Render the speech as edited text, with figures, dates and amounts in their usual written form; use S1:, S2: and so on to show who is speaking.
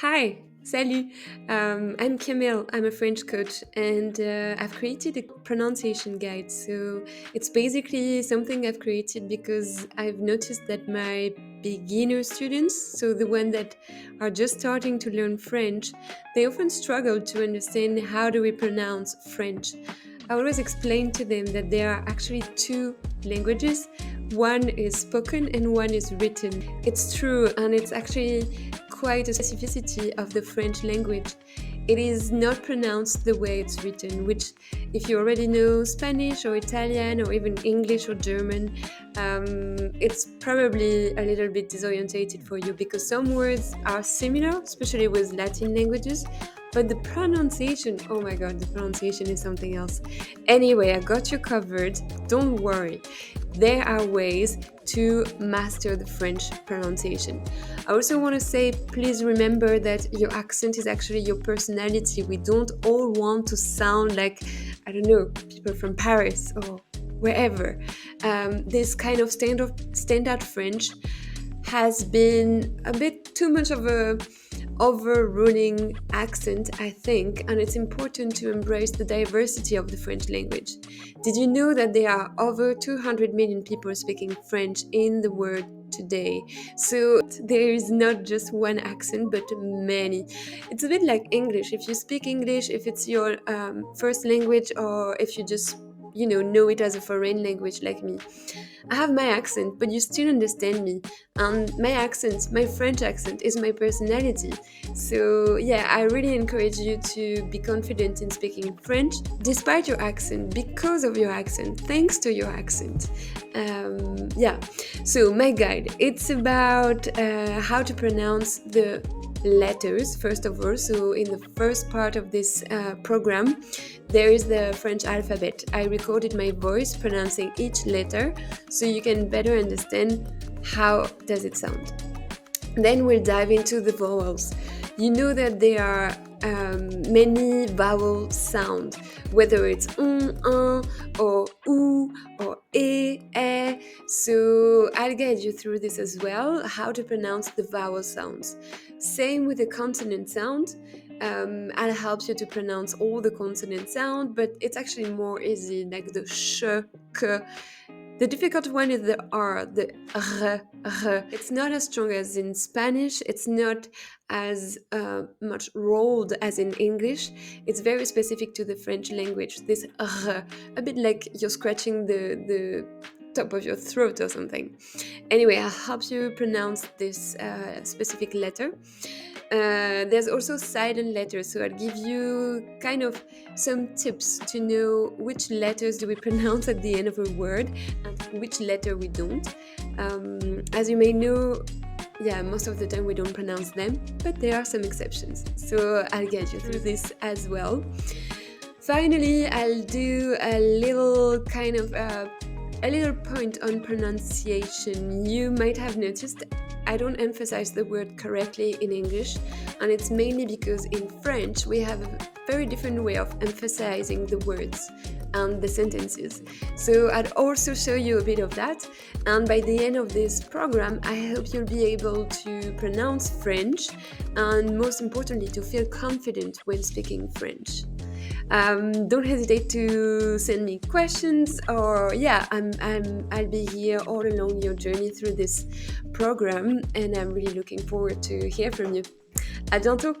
S1: Hi, salut. I'm Camille. I'm a French coach, and I've created a pronunciation guide. So it's basically something I've created because I've noticed that my beginner students, so the ones that are just starting to learn French, they often struggle to understand how do we pronounce French. I always explain to them that there are actually two languages. One is spoken and one is written. It's true, and it's actually quite a specificity of the French language. It is not pronounced the way it's written, which, if you already know Spanish or Italian or even English or German, it's probably a little bit disorientated for you because some words are similar, especially with Latin languages, but the pronunciation, oh my god, the pronunciation is something else. Anyway, I got you covered. Don't worry. There are ways to master the French pronunciation. I also want to say, please remember that your accent is actually your personality. We don't all want to sound like, I don't know, people from Paris or wherever. This kind of standard French has been a bit too much of a overruling accent, I think, and it's important to embrace the diversity of the French language. Did you know that there are over 200 million people speaking French in the world today? So there is not just one accent, but many. It's a bit like English. If you speak English, if it's your first language, or if you just know it as a foreign language like me. I have my accent, but you still understand me. And my accent, my French accent, is my personality. So, yeah, I really encourage you to be confident in speaking French despite your accent, because of your accent, thanks to your accent. Yeah, so my guide, it's about how to pronounce the letters, first of all. So, in the first part of this program, there is the French alphabet. I recorded my voice pronouncing each letter so you can better understand how does it sound. Then we'll dive into the vowels. You know that there are many vowel sound, whether it's or oo or e. So I'll guide you through this as well, how to pronounce the vowel sounds. Same with the consonant sound. I'll help you to pronounce all the consonant sound, but it's actually more easy, like the sh, k. The difficult one is the R, the r. It's not as strong as in Spanish. It's not as much rolled as in English. It's very specific to the French language. This r, a bit like you're scratching the top of your throat or something. Anyway, I'll help you pronounce this specific letter. There's also silent letters, so I'll give you kind of some tips to know which letters do we pronounce at the end of a word and which letter we don't. As you may know, yeah, most of the time we don't pronounce them, but there are some exceptions. So I'll guide you through this as well. Finally, I'll do a little kind of a little point on pronunciation. You might have noticed I don't emphasize the word correctly in English, and it's mainly because in French we have a very different way of emphasizing the words and the sentences. So I'd also show you a bit of that, and by the end of this program I hope you'll be able to pronounce French and, most importantly, to feel confident when speaking French. Don't hesitate to send me questions, or I'll be here all along your journey through this program, and I'm really looking forward to hear from you. À bientôt.